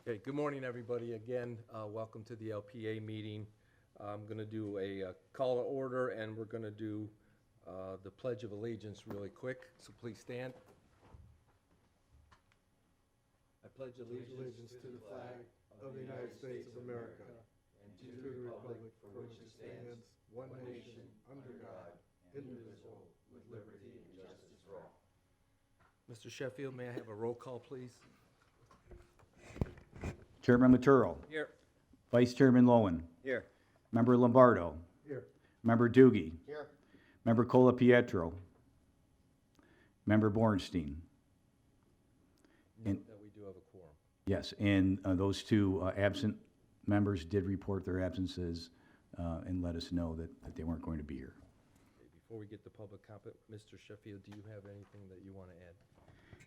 Okay, good morning, everybody. Again, welcome to the LPA meeting. I'm going to do a call to order, and we're going to do the Pledge of Allegiance really quick, so please stand. I pledge Allegiance to the flag of the United States of America and to the republic for which it stands, one nation, under God, indivisible, with liberty and justice for all. Mr. Sheffield, may I have a roll call, please? Chairman Maturo. Here. Vice Chairman Lowen. Here. Member Lombardo. Here. Member Doogie. Here. Member Cola Pietro. Member Bornstein. Note that we do have a quorum. Yes, and those two absent members did report their absences and let us know that they weren't going to be here. Okay, before we get to public comment, Mr. Sheffield, do you have anything that you want to add?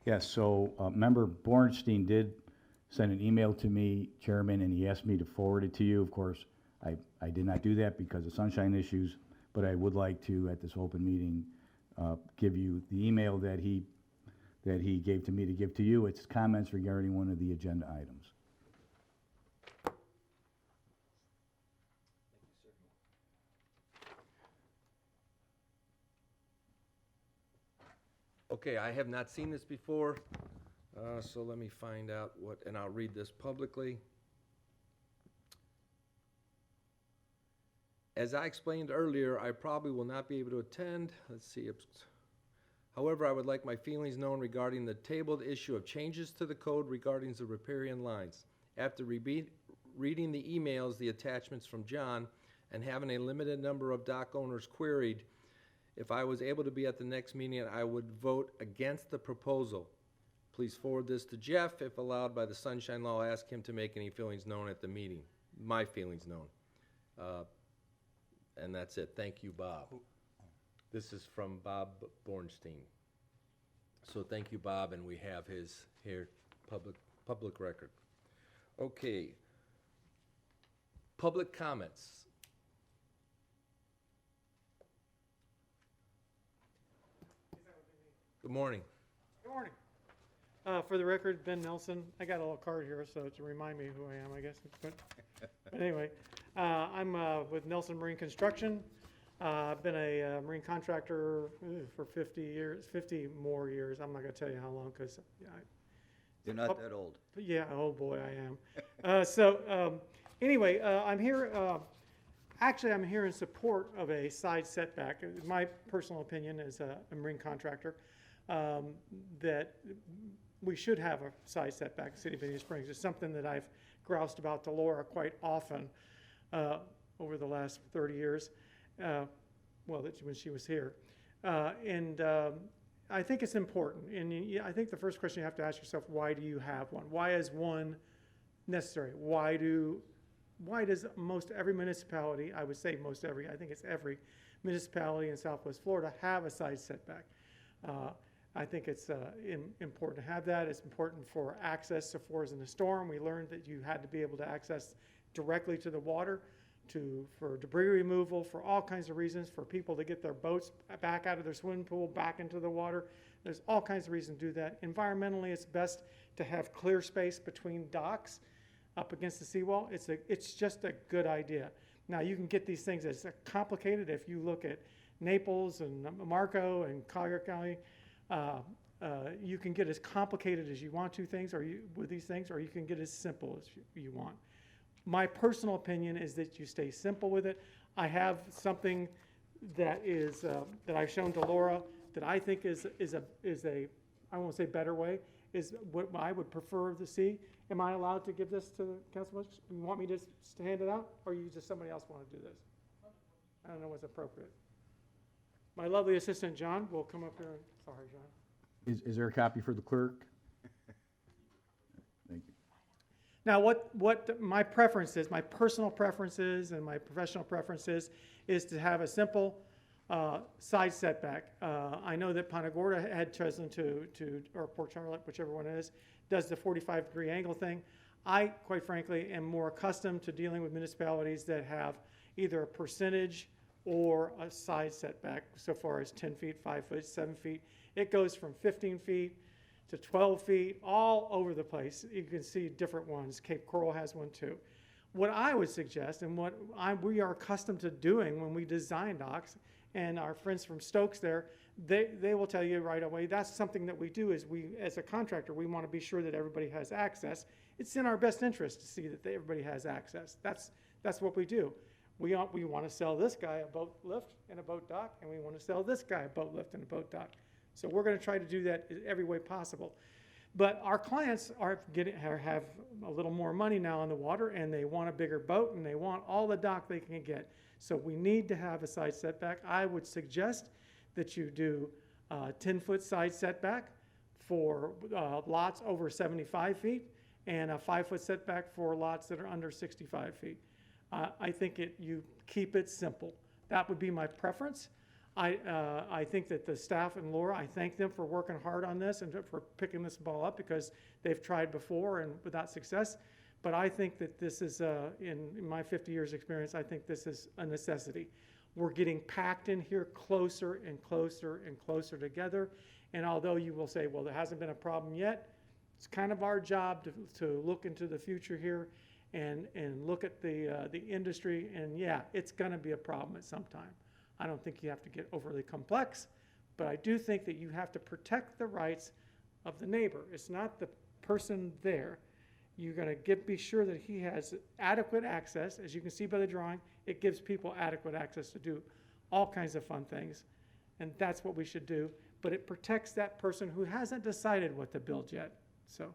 Yes, so Member Bornstein did send an email to me, Chairman, and he asked me to forward it to you. Of course, I did not do that because of sunshine issues, but I would like to, at this open meeting, give you the email that he gave to me to give to you. It's comments regarding one of the agenda items. Okay, I have not seen this before, so let me find out what, and I'll read this publicly. As I explained earlier, I probably will not be able to attend. Let's see. However, I would like my feelings known regarding the tabled issue of changes to the code regarding the riparian lines. After reading the emails, the attachments from John, and having a limited number of dock owners queried, if I was able to be at the next meeting, I would vote against the proposal. Please forward this to Jeff. If allowed by the Sunshine Law, ask him to make any feelings known at the meeting. My feelings known. And that's it. Thank you, Bob. This is from Bob Bornstein. So thank you, Bob, and we have his here, public record. Okay. Public comments. Good morning. Good morning. For the record, Ben Nelson. I got a little card here, so to remind me who I am, I guess. But anyway, I'm with Nelson Marine Construction. I've been a marine contractor for 50 years, 50 more years. I'm not going to tell you how long because You're not that old. yeah, oh boy, I am. Anyway, I'm here. Actually, I'm here in support of a side setback. My personal opinion as a marine contractor that we should have a side setback in the city of Bonita Springs. It's something that I've groused about to Laura quite often over the last 30 years, when she was here. I think it's important. And I think the first question you have to ask yourself, why do you have one? Why is one necessary? Why does most every municipality, I would say most every, I think it's every municipality in Southwest Florida have a side setback? I think it's important to have that. It's important for access. So for us in a storm, we learned that you had to be able to access directly to the water for debris removal, for all kinds of reasons, for people to get their boats back out of their swimming pool, back into the water. There's all kinds of reasons to do that. Environmentally, it's best to have clear space between docks up against the seawall. It's just a good idea. Now, you can get these things as complicated if you look at Naples and Marco and Collier County. You can get as complicated as you want to with these things, or you can get as simple as you want. My personal opinion is that you stay simple with it. I have something that is that I've shown to Laura that I think is a I won't say better way, is what I would prefer to see. Am I allowed to give this to the council? You want me to hand it out, or you just somebody else want to do this? I don't know what's appropriate. My lovely assistant John will come up here. Sorry, John. Is there a copy for the clerk? Thank you. Now, what my preference is, my personal preferences and my professional preferences, is to have a simple side setback. I know that Punta Gorda had chosen or Port Charlotte, whichever one it is, does the 45-degree angle thing. I, quite frankly, am more accustomed to dealing with municipalities that have either a percentage or a side setback so far as 10 feet, 5 foot, 7 feet. It goes from 15 feet to 12 feet, all over the place. You can see different ones. Cape Coral has one too. What I would suggest, and we are accustomed to doing when we design docks, and our friends from Stokes there, they will tell you right away, that's something that we do is we, as a contractor, we want to be sure that everybody has access. It's in our best interest to see that everybody has access. That's what we do. We want to sell this guy a boat lift and a boat dock, and we want to sell this guy a boat lift and a boat dock. So we're going to try to do that in every way possible. But our clients have a little more money now on the water, and they want a bigger boat, and they want all the dock they can get. So we need to have a side setback. I would suggest that you do a 10-foot side setback for lots over 75 feet and a 5-foot setback for lots that are under 65 feet. I think you keep it simple. That would be my preference. I think that the staff and Laura, I thank them for working hard on this and for picking this ball up because they've tried before and without success. But I think that this is, in my 50 years experience, I think this is a necessity. We're getting packed in here closer and closer and closer together. And although you will say, well, there hasn't been a problem yet, it's kind of our job to look into the future here and look at the industry. And yeah, it's going to be a problem at some time. I don't think you have to get overly complex, but I do think that you have to protect the rights of the neighbor. It's not the person there. You're going to be sure that he has adequate access. As you can see by the drawing, it gives people adequate access to do all kinds of fun things, and that's what we should do. But it protects that person who hasn't decided what to build yet. So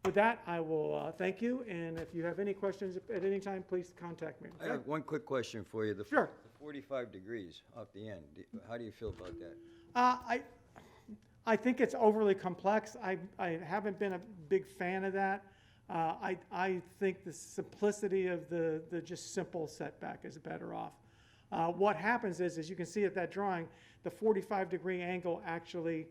with that, I will thank you, and if you have any questions at any time, please contact me. I have one quick question for you. Sure. The 45 degrees off the end, how do you feel about that? I think it's overly complex. I haven't been a big fan of that. I think the simplicity of the just simple setback is better off. What happens is, as you can see at that drawing, the 45-degree angle actually,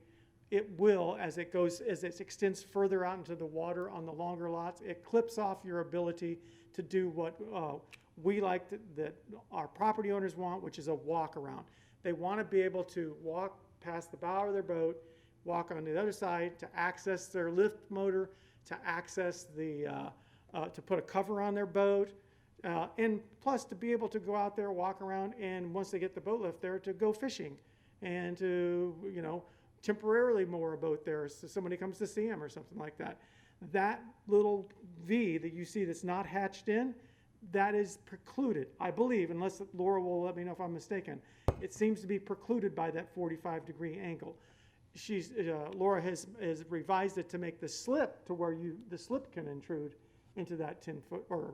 it will, as it extends further out into the water on the longer lots, it clips off your ability to do what we like that our property owners want, which is a walk around. They want to be able to walk past the bow of their boat, walk on the other side to access their lift motor, to access to put a cover on their boat, and plus to be able to go out there, walk around, and once they get the boat lift there, to go fishing and to, temporarily moor a boat there so somebody comes to see them or something like that. That little V that you see that's not hatched in, that is precluded, I believe, unless Laura will let me know if I'm mistaken. It seems to be precluded by that 45-degree angle. Laura has revised it to make the slip to where the slip can intrude into that 10-foot, or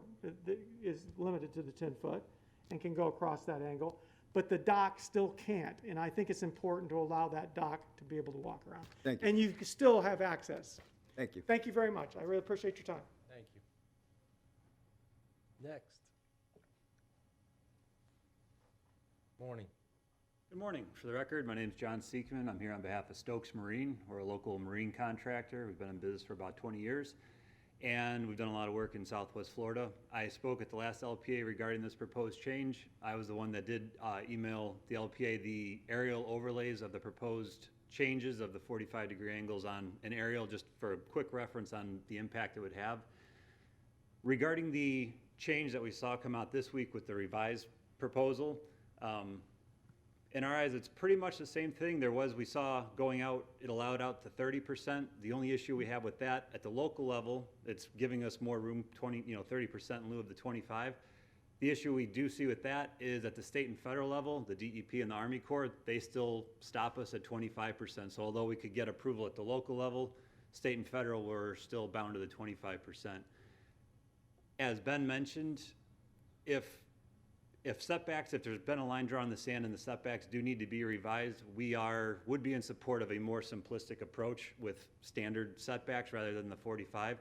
is limited to the 10-foot and can go across that angle. But the dock still can't, and I think it's important to allow that dock to be able to walk around. Thank you. And you still have access. Thank you. Thank you very much. I really appreciate your time. Thank you. Next. Morning. Good morning. For the record, my name is John Seekman. I'm here on behalf of Stokes Marine. We're a local marine contractor. We've been in business for about 20 years, and we've done a lot of work in Southwest Florida. I spoke at the last LPA regarding this proposed change. I was the one that did email the LPA the aerial overlays of the proposed changes of the 45-degree angles on an aerial, just for a quick reference on the impact it would have. Regarding the change that we saw come out this week with the revised proposal, in our eyes, it's pretty much the same thing. We saw going out, it allowed out to 30%. The only issue we have with that at the local level, it's giving us more room, 30% in lieu of the 25. The issue we do see with that is at the state and federal level, the DEP and the Army Corps, they still stop us at 25%. So although we could get approval at the local level, state and federal, we're still bound to the 25%. As Ben mentioned, if setbacks, if there's been a line drawn in the sand and the setbacks do need to be revised, would be in support of a more simplistic approach with standard setbacks rather than the 45.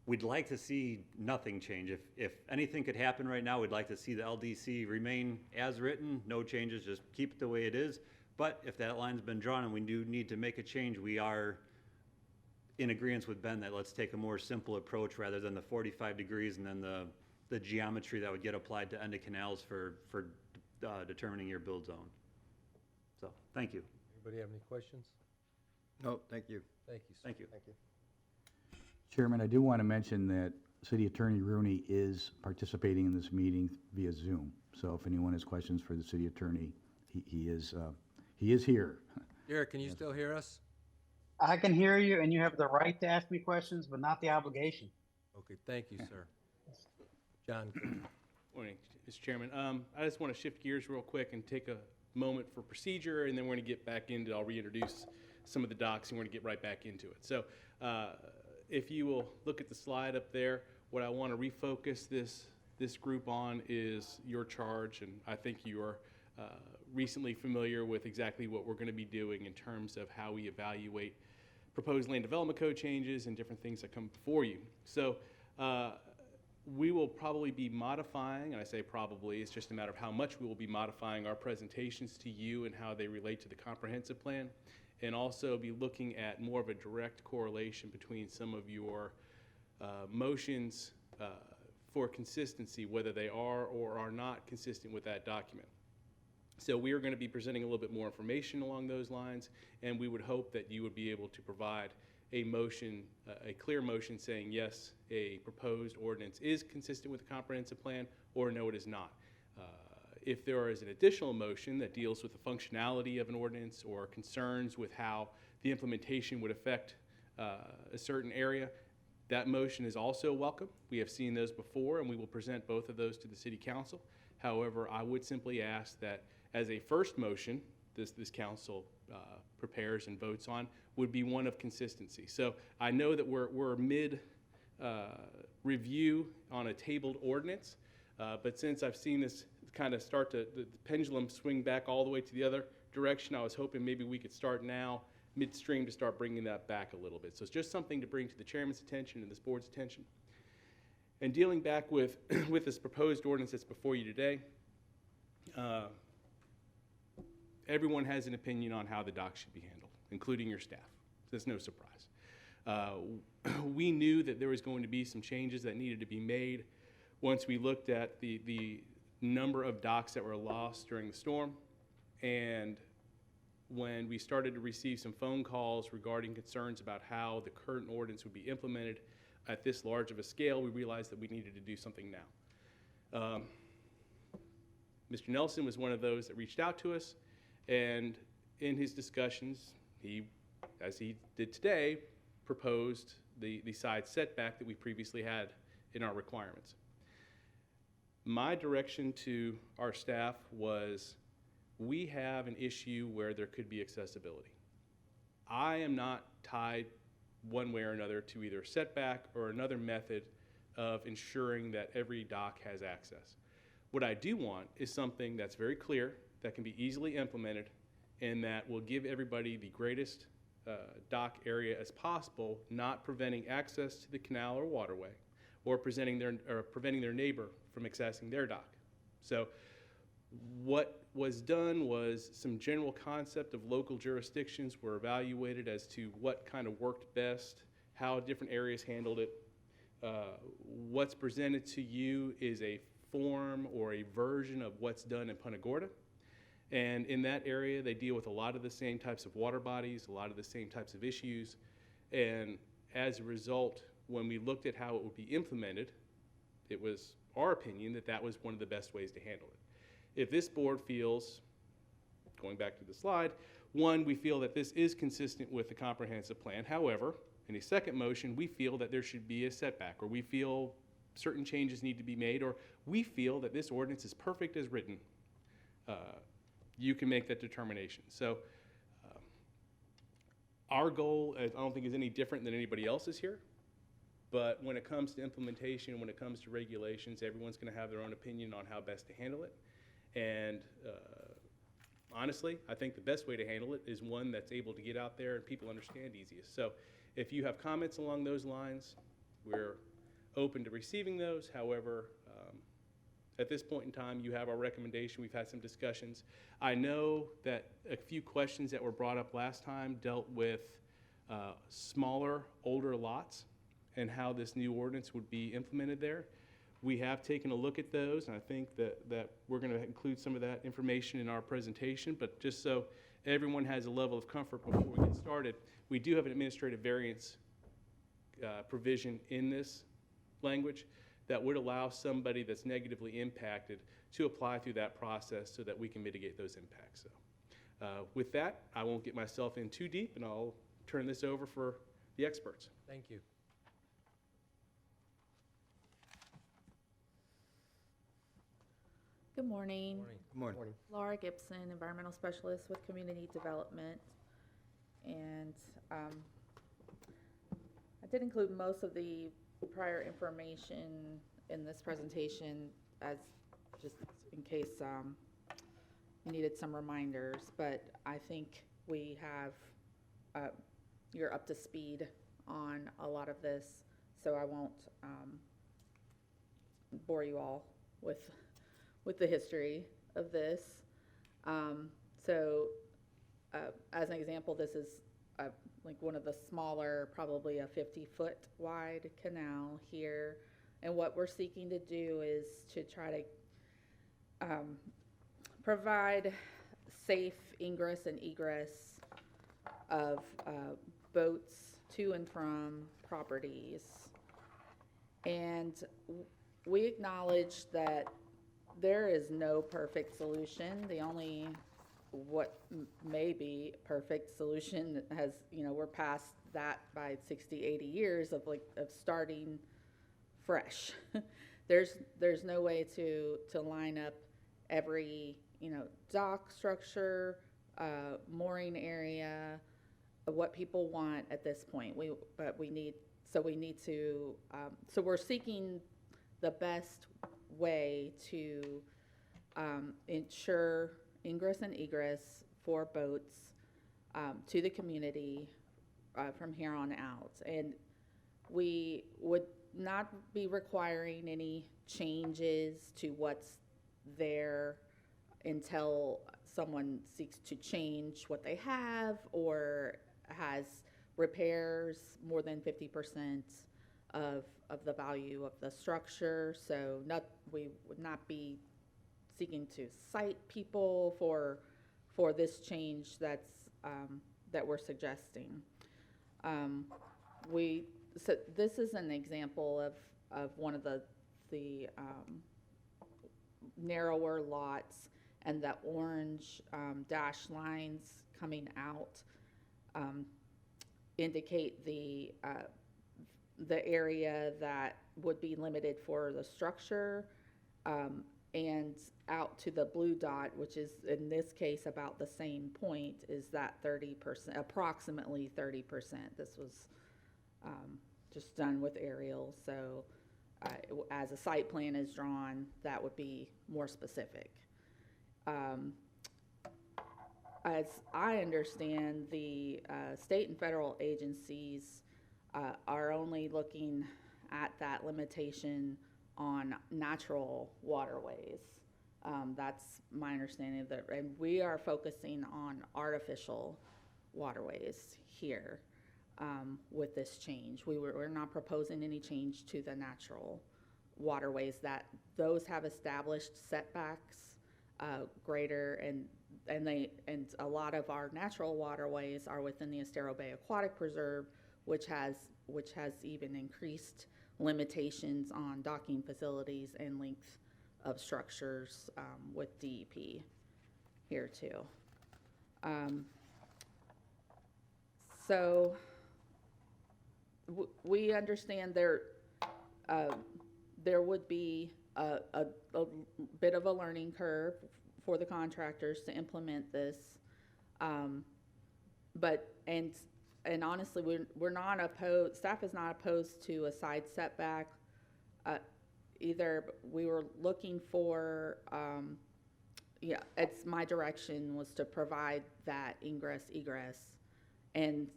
We'd like to see nothing change. If anything could happen right now, we'd like to see the LDC remain as written, no changes, just keep it the way it is. But if that line's been drawn and we do need to make a change, we are in agreement with Ben that let's take a more simple approach rather than the 45 degrees and then the geometry that would get applied to end of canals for determining your build zone. So, thank you. Anybody have any questions? No, thank you. Thank you, sir. Thank you. Thank you. Chairman, I do want to mention that City Attorney Rooney is participating in this meeting via Zoom. So if anyone has questions for the city attorney, he is here. Derek, can you still hear us? I can hear you, and you have the right to ask me questions, but not the obligation. Okay, thank you, sir. John, Morning, Mr. Chairman. I just want to shift gears real quick and take a moment for procedure, and then we're going to get back into, I'll reintroduce some of the docs, and we're going to get right back into it. So if you will look at the slide up there, what I want to refocus this group on is your charge, and I think you are recently familiar with exactly what we're going to be doing in terms of how we evaluate proposed land development code changes and different things that come before you. So we will probably be modifying, and I say probably, it's just a matter of how much we will be modifying our presentations to you and how they relate to the comprehensive plan, and also be looking at more of a direct correlation between some of your motions for consistency, whether they are or are not consistent with that document. So we are going to be presenting a little bit more information along those lines, and we would hope that you would be able to provide a motion, a clear motion saying yes, a proposed ordinance is consistent with the comprehensive plan, or no, it is not. If there is an additional motion that deals with the functionality of an ordinance or concerns with how the implementation would affect a certain area, that motion is also welcome. We have seen those before, and we will present both of those to the City Council. However, I would simply ask that as a first motion, this council prepares and votes on, would be one of consistency. So I know that we're mid review on a tabled ordinance, but since I've seen this kind of start to, the pendulum swing back all the way to the other direction, I was hoping maybe we could start now, midstream, to start bringing that back a little bit. So it's just something to bring to the chairman's attention and this board's attention. And dealing back with, with this proposed ordinance that's before you today, everyone has an opinion on how the dock should be handled, including your staff. That's no surprise. We knew that there was going to be some changes that needed to be made once we looked at the number of docks that were lost during the storm, and when we started to receive some phone calls regarding concerns about how the current ordinance would be implemented at this large of a scale, we realized that we needed to do something now. Mr. Nelson was one of those that reached out to us, and in his discussions, he, as he did today, proposed the side setback that we previously had in our requirements. My direction to our staff was, we have an issue where there could be accessibility. I am not tied one way or another to either setback or another method of ensuring that every dock has access. What I do want is something that's very clear, that can be easily implemented, and that will give everybody the greatest dock area as possible, not preventing access to the canal or waterway, or preventing their neighbor from accessing their dock. So what was done was some general concept of local jurisdictions were evaluated as to what kind of worked best, how different areas handled it. What's presented to you is a form or a version of what's done in Punta Gorda. And in that area, they deal with a lot of the same types of water bodies, a lot of the same types of issues. And as a result, when we looked at how it would be implemented, it was our opinion that that was one of the best ways to handle it. If this board feels, going back to the slide, one, we feel that this is consistent with the comprehensive plan. However, in a second motion, we feel that there should be a setback, or we feel certain changes need to be made, or we feel that this ordinance is perfect as written. You can make that determination. So our goal, I don't think, is any different than anybody else's here. But when it comes to implementation, when it comes to regulations, everyone's going to have their own opinion on how best to handle it. And honestly, I think the best way to handle it is one that's able to get out there and people understand easiest. So if you have comments along those lines, we're open to receiving those. However, at this point in time, you have our recommendation. We've had some discussions. I know that a few questions that were brought up last time dealt with smaller, older lots and how this new ordinance would be implemented there. We have taken a look at those, and I think that we're going to include some of that information in our presentation, but just so everyone has a level of comfort before we get started, we do have an administrative variance provision in this language that would allow somebody that's negatively impacted to apply through that process so that we can mitigate those impacts. So, with that, I won't get myself in too deep, and I'll turn this over for the experts. Thank you. Good morning. Good morning. Laura Gibson, Environmental Specialist with Community Development. And I did include most of the prior information in this presentation as just in case you needed some reminders, but I think we have, you're up to speed on a lot of this, so I won't bore you all with the history of this. As an example, this is like one of the smaller, probably a 50-foot wide canal here. And what we're seeking to do is to try to provide safe ingress and egress of boats to and from properties. And we acknowledge that there is no perfect solution. The only what may be perfect solution has, we're past that by 60, 80 years of starting fresh. There's no way to line up every, dock structure, mooring area, what people want at this point. So we're seeking the best way to ensure ingress and egress for boats to the community from here on out. And we would not be requiring any changes to what's there until someone seeks to change what they have or has repairs more than 50% of the value of the structure. So we would not be seeking to cite people for this change that we're suggesting. So this is an example of one of the narrower lots, and the orange dashed lines coming out indicate the area that would be limited for the structure, and out to the blue dot, which is in this case about the same point, is that 30%, approximately 30%. This was just done with aerial, so as a site plan is drawn, that would be more specific. As I understand, the state and federal agencies are only looking at that limitation on natural waterways. That's my understanding of that, and we are focusing on artificial waterways here with this change. We're not proposing any change to the natural waterways. That those have established setbacks greater, and a lot of our natural waterways are within the Estero Bay Aquatic Preserve, which has even increased limitations on docking facilities and length of structures with DEP here too. So we understand there would be a bit of a learning curve for the contractors to implement this, and honestly, we're not opposed. Staff is not opposed to a side setback. Either we were looking for, it's my direction was to provide that egress, and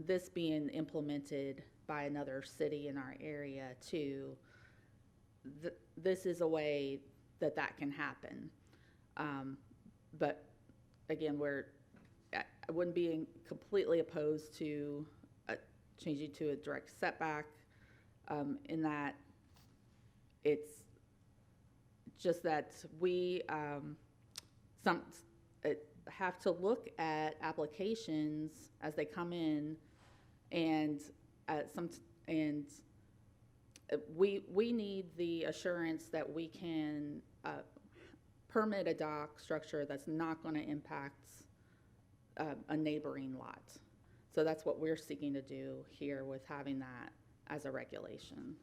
this being implemented by another city in our area too. This is a way that can happen. But again, I wouldn't be completely opposed to changing to a direct setback in that it's just that we, some, have to look at applications as they come in, and we need the assurance that we can permit a dock structure that's not going to impact a neighboring lot. So that's what we're seeking to do here with having that as a regulation.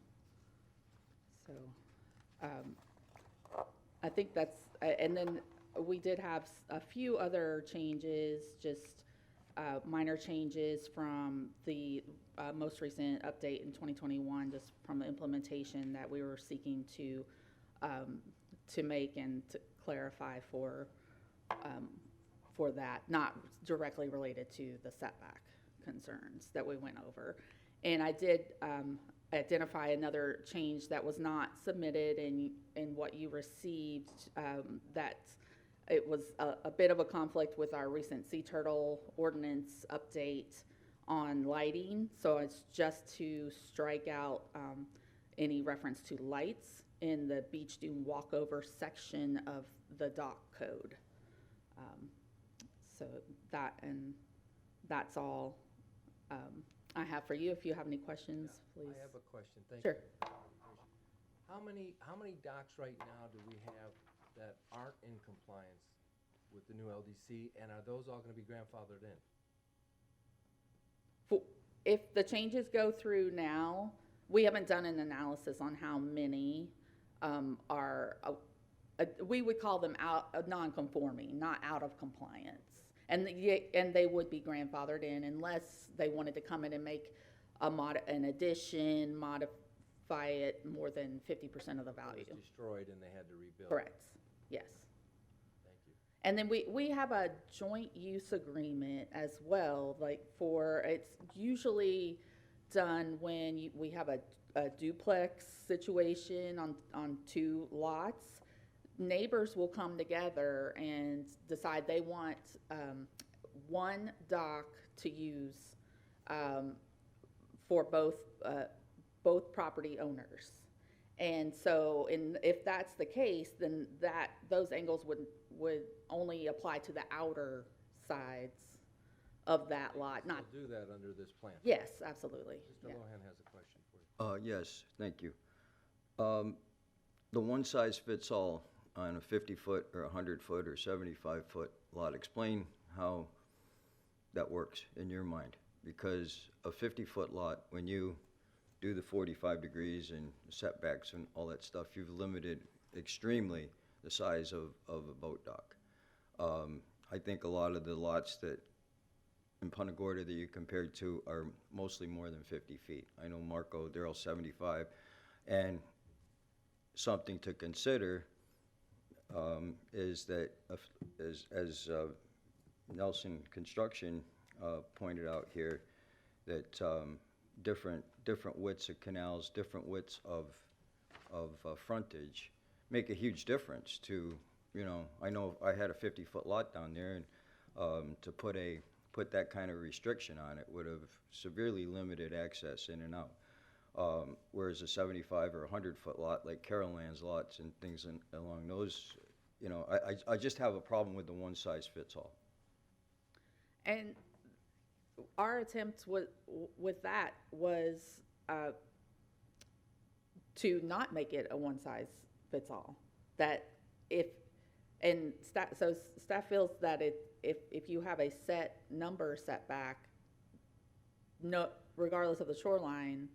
So I think that's, and then we did have a few other changes, just minor changes from the most recent update in 2021, just from the implementation that we were seeking to make and to clarify for that, not directly related to the setback concerns that we went over. And I did identify another change that was not submitted in what you received, that it was a bit of a conflict with our recent sea turtle ordinance update on lighting. So it's just to strike out any reference to lights in the beach dune walkover section of the dock code. So that's all I have for you. If you have any questions, please. I have a question, thank Sure. you. How many docks right now do we have that aren't in compliance with the new LDC, and are those all gonna be grandfathered in? If the changes go through now, we haven't done an analysis on how many are, we would call them non-conforming, not out of compliance. And they would be grandfathered in unless they wanted to come in and make an addition, modify it more than 50% of the value. It was destroyed and they had to rebuild. Correct, yes. Thank you. And then we have a joint use agreement as well, like it's usually done when we have a duplex situation on two lots. Neighbors will come together and decide they want one dock to use for both property owners. And so if that's the case, then those angles would only apply to the outer sides of that lot, not. We'll do that under this plan. Yes, absolutely. Mr. Yeah. Lohan has a question for you. Yes, thank you. The one size fits all on a 50-foot or 100-foot or 75-foot lot, explain how that works in your mind. Because a 50-foot lot, when you do the 45 degrees and setbacks and all that stuff, you've limited extremely the size of a boat dock. I think a lot of the lots that in Punta Gorda that you compared to are mostly more than 50 feet. I know Marco, they're all 75. And something to consider is that, as Nelson Construction pointed out here, that different widths of canals, different widths of frontage make a huge difference to, I know I had a 50-foot lot down there, and to put that kind of restriction on it would have severely limited access in and out. Whereas a 75 or 100-foot lot, like Carol Ann's lots and things along those, I just have a problem with the one size fits all. And our attempt with that was to not make it a one size fits all. That staff feels that if you have a set number setback, regardless of the shoreline,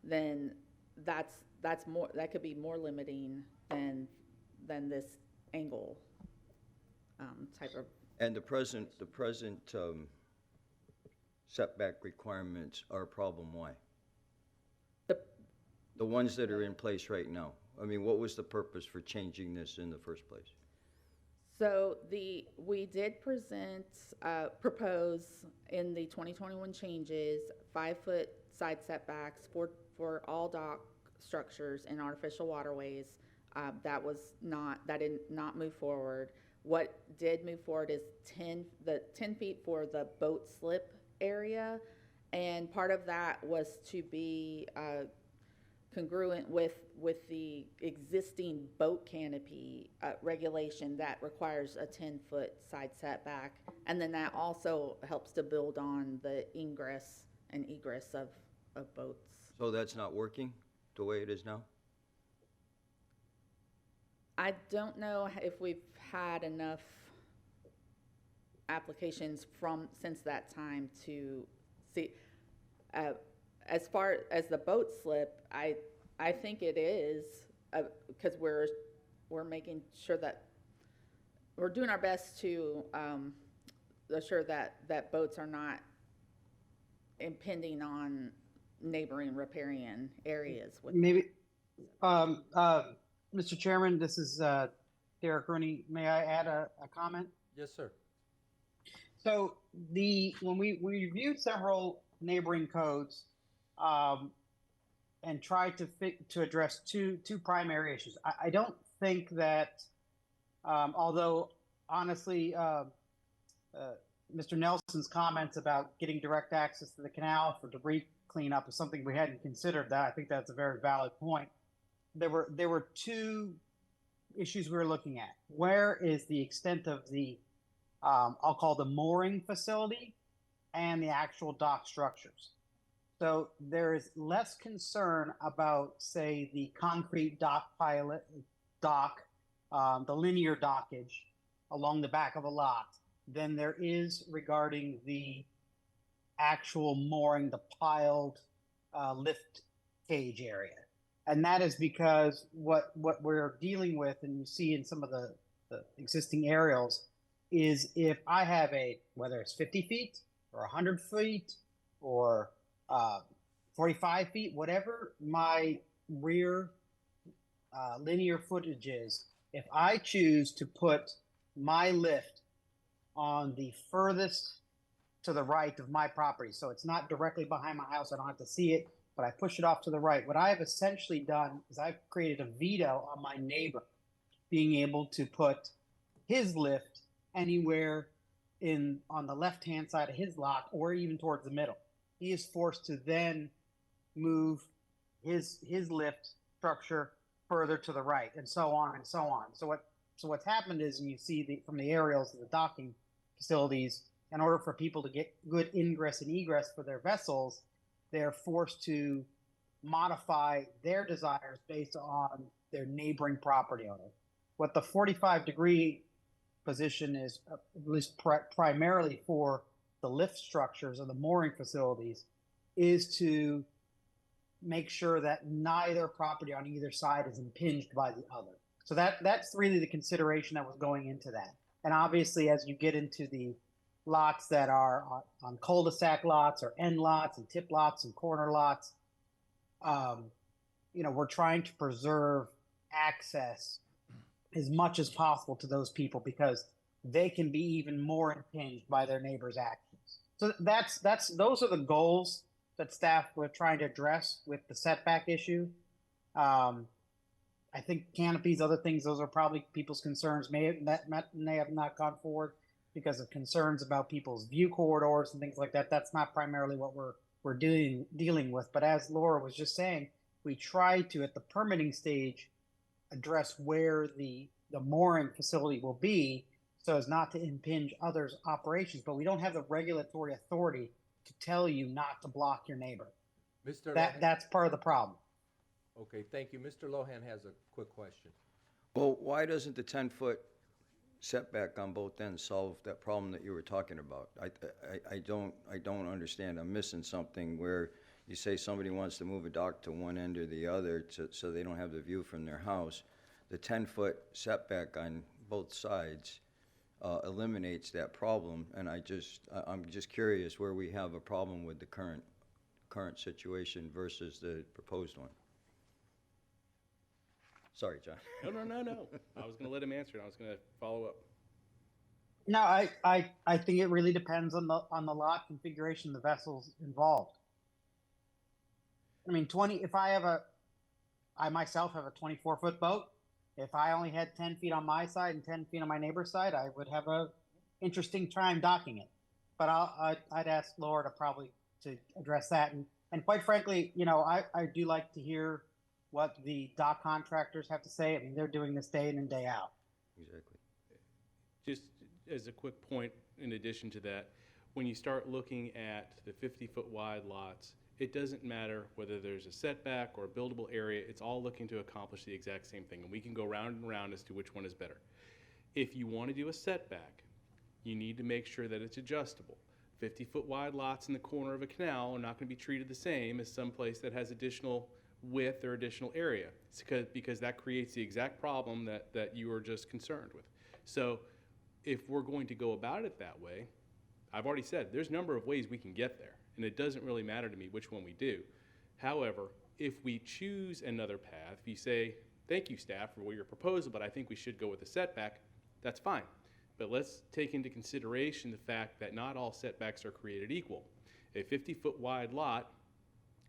then that could be more limiting than this angle type of. And the present setback requirements are a problem. Why? The ones that are in place right now. I mean, what was the purpose for changing this in the first place? So we did propose in the 2021 changes 5-foot side setbacks for all dock structures and artificial waterways. That did not move forward. What did move forward is 10 feet for the boat slip area, and part of that was to be congruent with the existing boat canopy regulation that requires a 10-foot side setback. And then that also helps to build on the ingress and egress of boats. So that's not working the way it is now? I don't know if we've had enough applications since that time to see. As far as the boat slip, I think it is, because we're making sure that we're doing our best to assure that boats are not impinging on neighboring riparian areas. Maybe, Mr. Chairman, this is Derek Rooney. May I add a comment? Yes, sir. So when we reviewed several neighboring codes and tried to address two primary issues, I don't think that, although honestly, Mr. Nelson's comments about getting direct access to the canal for debris cleanup is something we hadn't considered. That I think that's a very valid point. There were two issues we were looking at. Where is the extent of the I'll call the mooring facility and the actual dock structures? So there is less concern about, say, the concrete dock, the linear dockage along the back of a lot than there is regarding the actual mooring, the piled lift cage area. And that is because what we're dealing with, and you see in some of the existing aerials, is if I have whether it's 50 feet or 100 feet or 45 feet, whatever my rear linear footage is, if I choose to put my lift on the furthest to the right of my property, so it's not directly behind my house, I don't have to see it, but I push it off to the right. What I have essentially done is I've created a veto on my neighbor being able to put his lift anywhere on the left-hand side of his lot or even towards the middle. He is forced to then move his lift structure further to the right, and so on and so on. So what's happened is, and you see from the aerials of the docking facilities, in order for people to get good ingress and egress for their vessels, they're forced to modify their desires based on their neighboring property owner. What the 45-degree position is, at least primarily for the lift structures or the mooring facilities, is to make sure that neither property on either side is impinged by the other. So that's really the consideration that was going into that. And obviously, as you get into the lots that are on cul-de-sac lots or end lots and tip lots and corner lots, we're trying to preserve access as much as possible to those people because they can be even more impinged by their neighbors' actions. So those are the goals that staff were trying to address with the setback issue. I think canopies, other things, those are probably people's concerns may have not gone forward because of concerns about people's view corridors and things like that. That's not primarily what we're dealing with. But as Laura was just saying, we try to, at the permitting stage, address where the mooring facility will be so as not to impinge others' operations. But we don't have the regulatory authority to tell you not to block your neighbor. Mr. Lohan? That's part of the problem. Okay, thank you. Mr. Lohan has a quick question. Well, why doesn't the 10-foot setback on both ends solve that problem that you were talking about? I don't understand. I'm missing something where you say somebody wants to move a dock to one end or the other so they don't have the view from their house. The 10-foot setback on both sides eliminates that problem, and I'm just curious where we have a problem with the current situation versus the proposed one. Sorry, John. No. I was going to let him answer it. I was going to follow up. No, I think it really depends on the lot configuration, the vessels involved. I mean, if I myself have a 24-foot boat. If I only had 10 feet on my side and 10 feet on my neighbor's side, I would have a interesting time docking it. But I'd ask Laura to address that. And quite frankly, I do like to hear what the dock contractors have to say. I mean, they're doing this day in and day out. Exactly. Just as a quick point, in addition to that, when you start looking at the 50-foot wide lots, it doesn't matter whether there's a setback or a buildable area, it's all looking to accomplish the exact same thing. And we can go round and round as to which one is better. If you want to do a setback, you need to make sure that it's adjustable. 50-foot wide lots in the corner of a canal are not going to be treated the same as some place that has additional width or additional area. It's because that creates the exact problem that you are just concerned with. So if we're going to go about it that way, I've already said there's a number of ways we can get there, and it doesn't really matter to me which one we do. However, if we choose another path, if you say, thank you, staff, for your proposal, but I think we should go with a setback, that's fine. But let's take into consideration the fact that not all setbacks are created equal. A 50-foot wide lot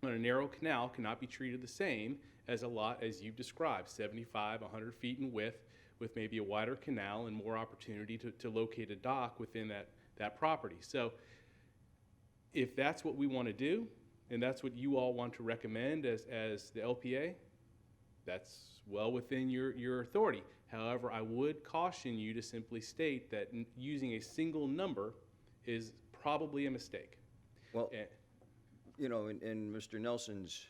on a narrow canal cannot be treated the same as a lot as you've described, 75, 100 feet in width, with maybe a wider canal and more opportunity to locate a dock within that property. So if that's what we want to do, and that's what you all want to recommend as the LPA, that's well within your authority. However, I would caution you to simply state that using a single number is probably a mistake. Well, And- you know, in Mr. Nelson's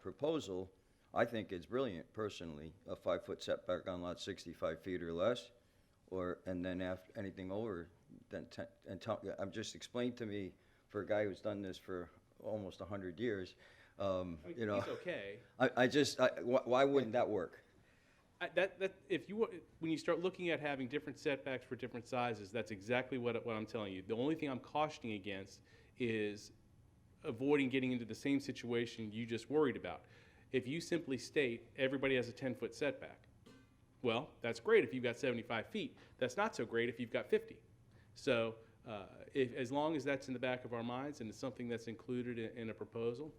proposal, I think it's brilliant, personally, a 5-foot setback on lots 65 feet or less, and then after anything over, then I'm just explained to me, for a guy who's done this for almost 100 years, you know. He's okay. Why wouldn't that work? When you start looking at having different setbacks for different sizes, that's exactly what I'm telling you. The only thing I'm cautioning against is avoiding getting into the same situation you just worried about. If you simply state everybody has a 10-foot setback, well, that's great if you've got 75 feet. That's not so great if you've got 50. So as long as that's in the back of our minds and it's something that's included in a proposal,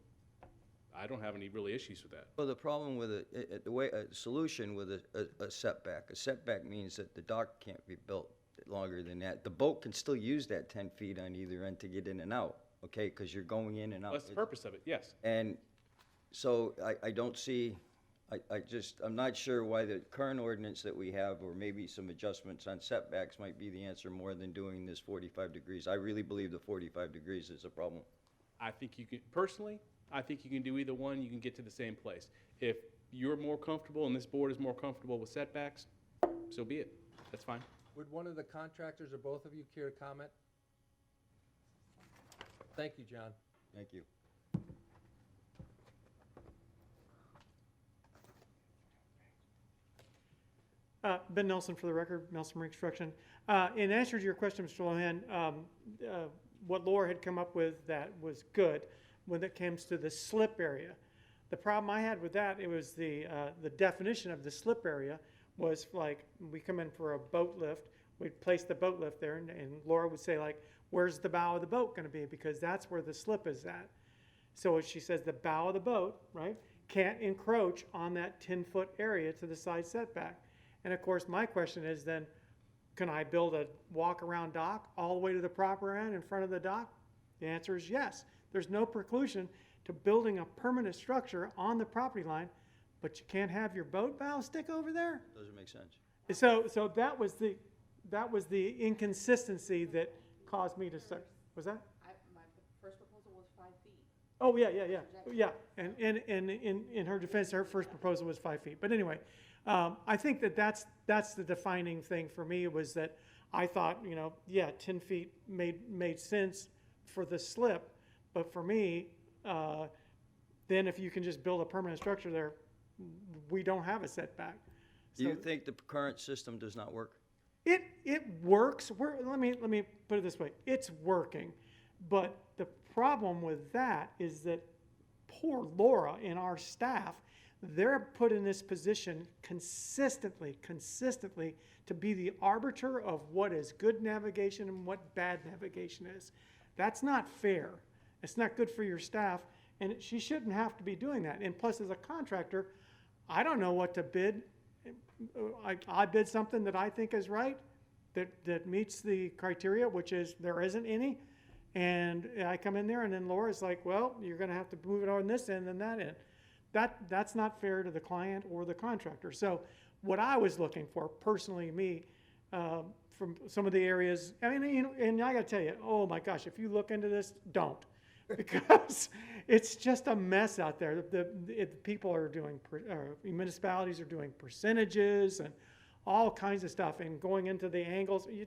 I don't have any really issues with that. Well, the problem with a solution with a setback means that the dock can't be built longer than that. The boat can still use that 10 feet on either end to get in and out, okay, because you're going in and out. That's the purpose of it, yes. And so I don't see, I'm not sure why the current ordinance that we have, or maybe some adjustments on setbacks might be the answer more than doing this 45 degrees. I really believe the 45 degrees is a problem. I think you can, personally, I think you can do either one, you can get to the same place. If you're more comfortable and this board is more comfortable with setbacks, so be it. That's fine. Would one of the contractors or both of you care to comment? Thank you, John. Thank you. Ben Nelson for the record, Nelson Marine Construction. In answer to your question, Mr. Lohan, what Laura had come up with that was good when it comes to the slip area. The problem I had with that, it was the definition of the slip area was like, we come in for a boat lift, we'd place the boat lift there, and Laura would say like, where's the bow of the boat gonna be? Because that's where the slip is at. So she says the bow of the boat, right, can't encroach on that 10-foot area to the side setback. And of course, my question is then, can I build a walk-around dock all the way to the proper end in front of the dock? The answer is yes. There's no preclusion to building a permanent structure on the property line, but you can't have your boat bow stick over there? Doesn't make sense. So that was the inconsistency that caused me to say, was that? My first proposal was 5 feet. Oh, yeah. And in her defense, her first proposal was 5 feet. But anyway, I think that's the defining thing for me, was that I thought, 10 feet made sense for the slip, but for me, then if you can just build a permanent structure there, we don't have a setback. Do you think the current system does not work? It works. Let me put it this way. It's working, but the problem with that is that poor Laura and our staff, they're put in this position consistently to be the arbiter of what is good navigation and what bad navigation is. That's not fair. It's not good for your staff, and she shouldn't have to be doing that. And plus, as a contractor, I don't know what to bid. I bid something that I think is right, that meets the criteria, which is there isn't any. And I come in there, and then Laura's like, well, you're going to have to move it on this end and that end. that's not fair to the client or the contractor. So what I was looking for, personally, me, from some of the areas, I mean, you know, and I gotta tell you, oh my gosh, if you look into this, don't. Because it's just a mess out there. People are doing, municipalities are doing percentages and all kinds of stuff and going into the angles. You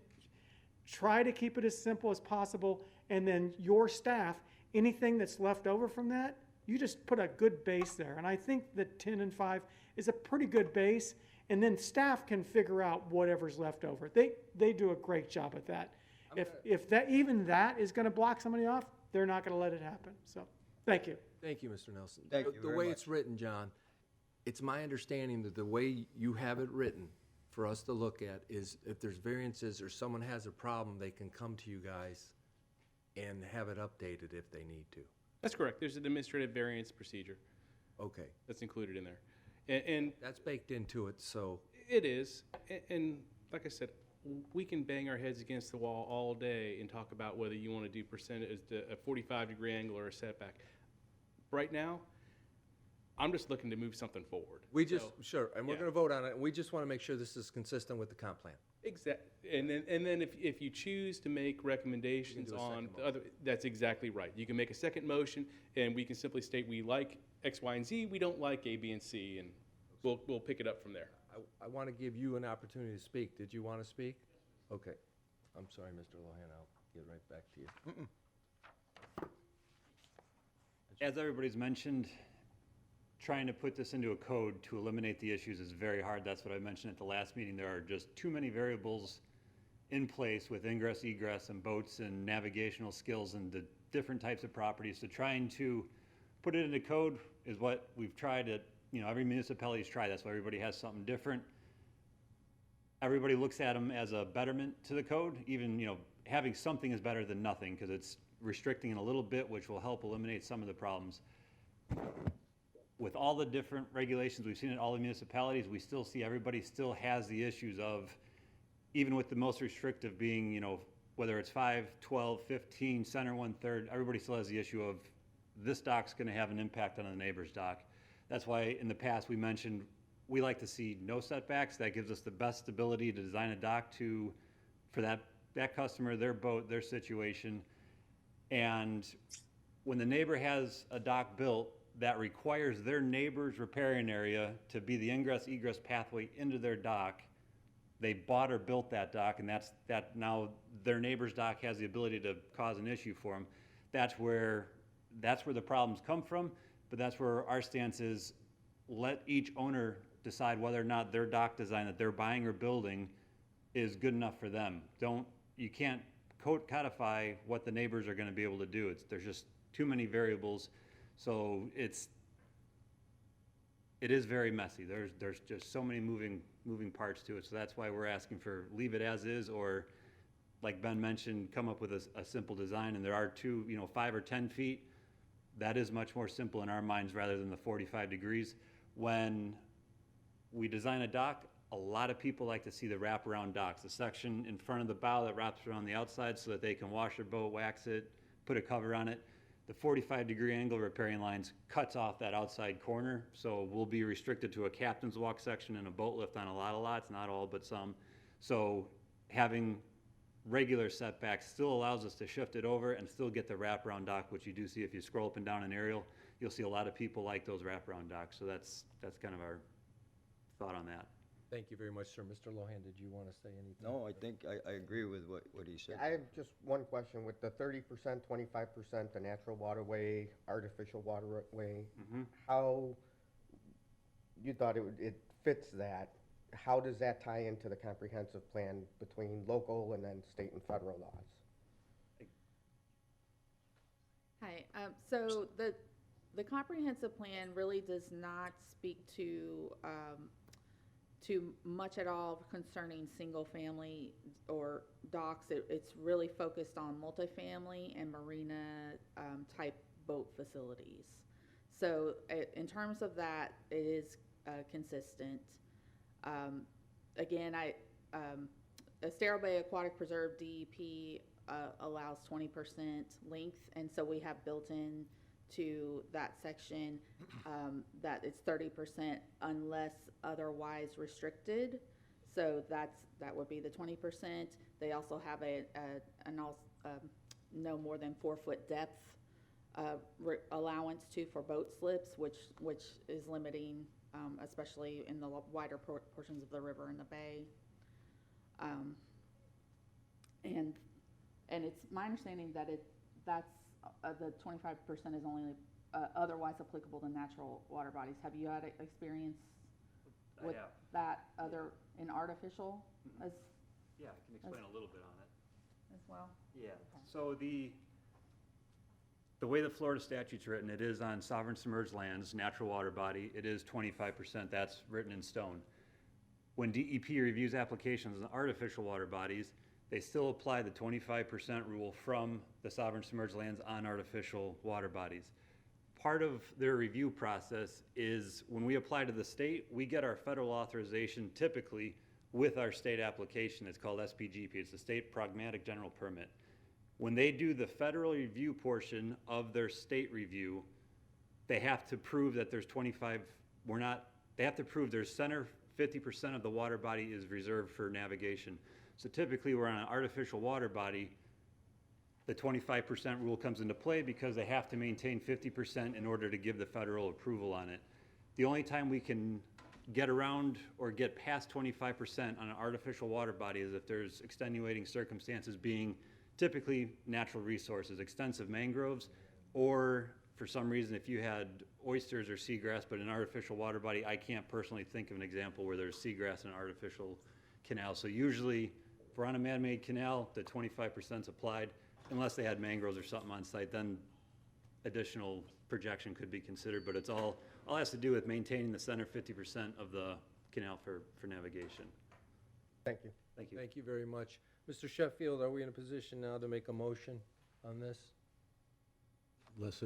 try to keep it as simple as possible, and then your staff, anything that's left over from that, you just put a good base there. And I think that 10 and 5 is a pretty good base, and then staff can figure out whatever's left over. They do a great job at that. If that, even that is gonna block somebody off, they're not gonna let it happen. So, thank you. Thank you, Mr. Nelson. Thank The- you The very way much. it's written, John, it's my understanding that the way you have it written for us to look at is if there's variances or someone has a problem, they can come to you guys and have it updated if they need to. That's correct. There's an administrative variance procedure Okay, that's included in there. And that's baked into it, so, it is, and like I said, we can bang our heads against the wall all day and talk about whether you want to do percentage, a 45-degree angle or a setback. Right now, I'm just looking to move something forward. we just, So, sure, and we're yeah. gonna vote on it, and we just wanna make sure this is consistent with the comp plan. And then if you choose to make recommendations do a on second the other, that's exactly right. You can make a second motion, and we can simply state we like X, Y, and Z, we don't like A, B, and C, and we'll pick it up from there. I wanna give you an opportunity to speak. Did you wanna speak? Okay. I'm sorry, Mr. Lohan, I'll get right back to you. As everybody's mentioned, trying to put this into a code to eliminate the issues is very hard. That's what I mentioned at the last meeting. There are just too many variables in place with ingress, egress, and boats and navigational skills and the different types of properties. So trying to put it into code is what we've tried at, you know, every municipality's tried. That's why everybody has something different. Everybody looks at them as a betterment to the code. Even, you know, having something is better than nothing because it's restricting it a little bit, which will help eliminate some of the problems. With all the different regulations we've seen in all the municipalities, we still see everybody still has the issues of, even with the most restrictive being, you know, whether it's 5, 12, 15, center 1/3, everybody still has the issue of this dock's gonna have an impact on the neighbor's dock. That's why in the past we mentioned we like to see no setbacks. That gives us the best ability to design a dock for that customer, their boat, their situation. And when the neighbor has a dock built, that requires their neighbor's riparian area to be the ingress egress pathway into their dock. They bought or built that dock, and that now their neighbor's dock has the ability to cause an issue for them. That's where the problems come from, but that's where our stance is, let each owner decide whether or not their dock design that they're buying or building is good enough for them. You can't codify what the neighbors are gonna be able to do. There's just too many variables. So it is very messy. There's just so many moving parts to it. So that's why we're asking for leave it as is, or like Ben mentioned, come up with a simple design. And there are 5 or 10 feet. That is much more simple in our minds rather than the 45 degrees. When we design a dock, a lot of people like to see the wraparound docks, the section in front of the bow that wraps around the outside so that they can wash their boat, wax it, put a cover on it. The 45-degree angle riparian lines cuts off that outside corner, so we'll be restricted to a captain's walk section and a boat lift on a lot of lots, not all, but some. So having regular setbacks still allows us to shift it over and still get the wraparound dock, which you do see if you scroll up and down an aerial. You'll see a lot of people like those wraparound docks, so that's kind of our thought on that. Thank you very much, sir. Mr. Lohan, did you wanna say anything? No, I think I agree with what he said. I have just one question with the 30%, 25%, the natural waterway, artificial waterway. How you thought it fits that? How does that tie into the comprehensive plan between local and then state and federal laws? Hi, so the comprehensive plan really does not speak to much at all concerning single-family or docks. It's really focused on multifamily and marina type boat facilities. So in terms of that, it is consistent. Again, Estero Bay Aquatic Preserve DEP allows 20% length, and so we have built in to that section, that it's 30% unless otherwise restricted. So that would be the 20%. They also have no more than 4-foot depth allowance too for boat slips, which is limiting, especially in the wider portions of the river and the bay. And it's my understanding that that's the 25% is only otherwise applicable to natural water bodies. Have you had experience with that in artificial as Yeah, I can explain a little bit on it. as well? Yeah, so the way the Florida statute's written, it is on sovereign submerged lands, natural water body, it is 25%, that's written in stone. When DEP reviews applications on artificial water bodies, they still apply the 25% rule from the sovereign submerged lands on artificial water bodies. Part of their review process is when we apply to the state, we get our federal authorization typically with our state application. It's called SPGP, it's the State Pragmatic General Permit. When they do the federal review portion of their state review, they have to prove that there's they have to prove their center 50% of the water body is reserved for navigation. So typically we're on an artificial water body, the 25% rule comes into play because they have to maintain 50% in order to give the federal approval on it. The only time we can get around or get past 25% on an artificial water body is if there's extenuating circumstances, being typically natural resources, extensive mangroves, or for some reason if you had oysters or seagrass but an artificial water body, I can't personally think of an example where there's seagrass in an artificial canal. So usually if we're on a man-made canal, the 25% is applied. Unless they had mangroves or something on site, then additional projection could be considered, but it's all has to do with maintaining the center 50% of the canal for navigation. Thank you. Thank you. Thank you very much. Mr. Sheffield, are we in a position now to make a motion on this?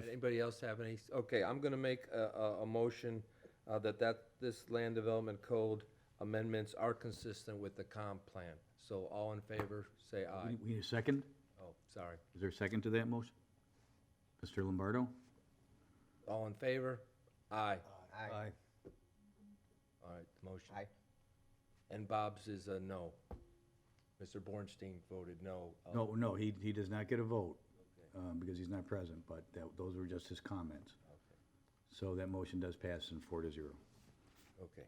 Anybody else have any? Okay, I'm gonna make a motion that this land development code amendments are consistent with the comp plan. So all in favor, say aye. We need a second? Oh, sorry. Is there a second to that motion? Mr. Lombardo? All in favor? Aye. Aye. All right, motion. Aye. And Bob's is a no. Mr. Bornstein voted no. No, he does not get a vote, because he's not present, but those were just his comments. Okay. So that motion does pass in 4-0. Okay.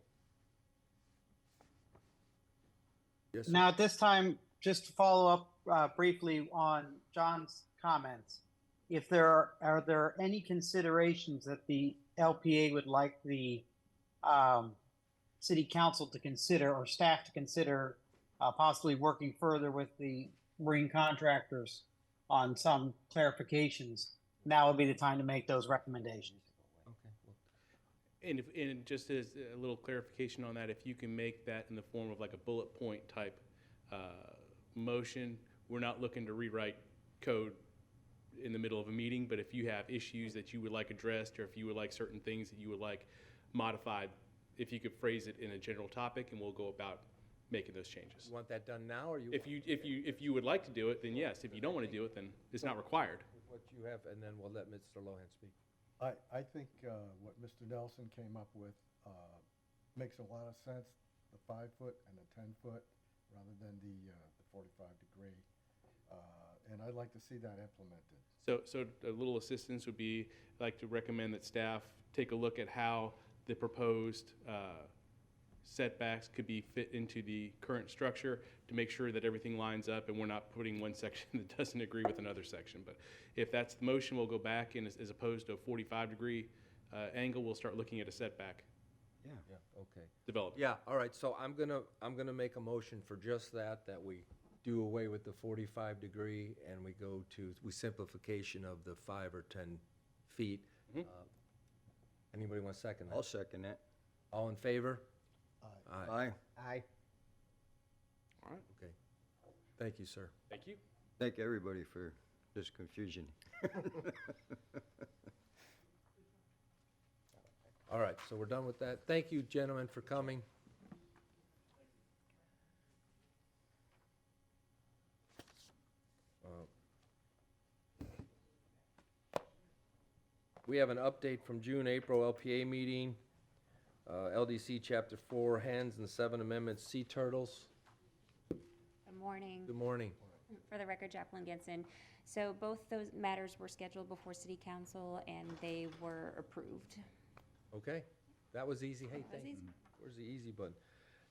Yes, sir. Now, at this time, just to follow up briefly on John's comments, if are there any considerations that the LPA would like the city council to consider or staff to consider, possibly working further with the marine contractors on some clarifications? Now would be the time to make those recommendations. Okay. And just as a little clarification on that, if you can make that in the form of like a bullet point type motion, we're not looking to rewrite code in the middle of a meeting, but if you have issues that you would like addressed, or if you would like certain things that you would like modified, if you could phrase it in a general topic, and we'll go about making those changes. You want that done now, or you? If you would like to do it, then yes. If you don't want to do it, then it's not required. What you have, and then we'll let Mr. Lohan speak. I think what Mr. Nelson came up with makes a lot of sense, the 5-foot and the 10-foot, rather than the 45-degree. And I'd like to see that implemented. So a little assistance would be, I'd like to recommend that staff take a look at how the proposed setbacks could be fit into the current structure to make sure that everything lines up and we're not putting one section that doesn't agree with another section. But if that's the motion, we'll go back, and as opposed to a 45-degree angle, we'll start looking at a setback Yeah, okay. development. Yeah, all right, so I'm gonna make a motion for just that we do away with the 45-degree and we go to simplification of the 5 or 10 feet. Mhm. Anybody want to second that? I'll second that. All in favor? Aye. Aye. Aye. All right, Okay. Thank you, sir. thank you. Thank everybody for this confusion. All right, so we're done with that. Thank you, gentlemen, for coming. We have an update from June, April LPA meeting. LDC Chapter 4, hens and 7 amendments, sea turtles. Good morning. Good morning. For the record, Jacqueline Genson. So both those matters were scheduled before City Council and they were approved. Okay, that was easy. Hey, was thank you. easy. Where's the easy button?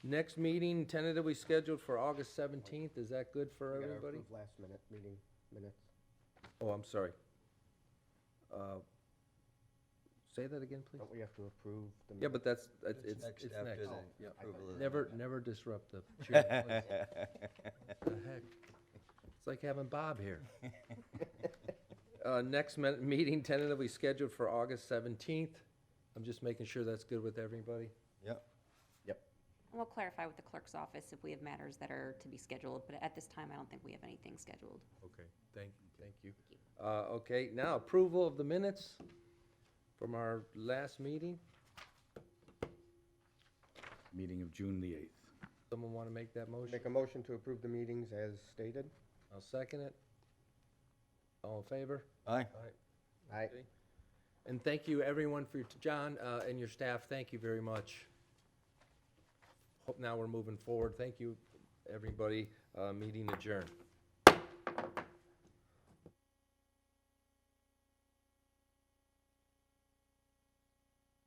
Next meeting tentatively scheduled for August 17th. Is that good for We gotta everybody? approve last minute meeting minutes. Oh, I'm sorry. Say that again, please. Don't we have to approve the? Yeah, but it's Next next. after the Yeah. approval of the Never disrupt the chair. What the heck? It's like having Bob here. Next meeting tentatively scheduled for August 17th. I'm just making sure that's good with everybody. Yep. We'll clarify with the clerk's office if we have matters that are to be scheduled, but at this time, I don't think we have anything scheduled. Okay, thank you. Okay, now approval of the minutes from our last meeting. Meeting of June the 8th. Someone want to make that motion? Make a motion to approve the meetings as stated. I'll second it. All in favor? Aye. Aye. Okay. And thank you, everyone, for John and your staff, thank you very much. Hope now we're moving forward. Thank you, everybody. Meeting adjourned.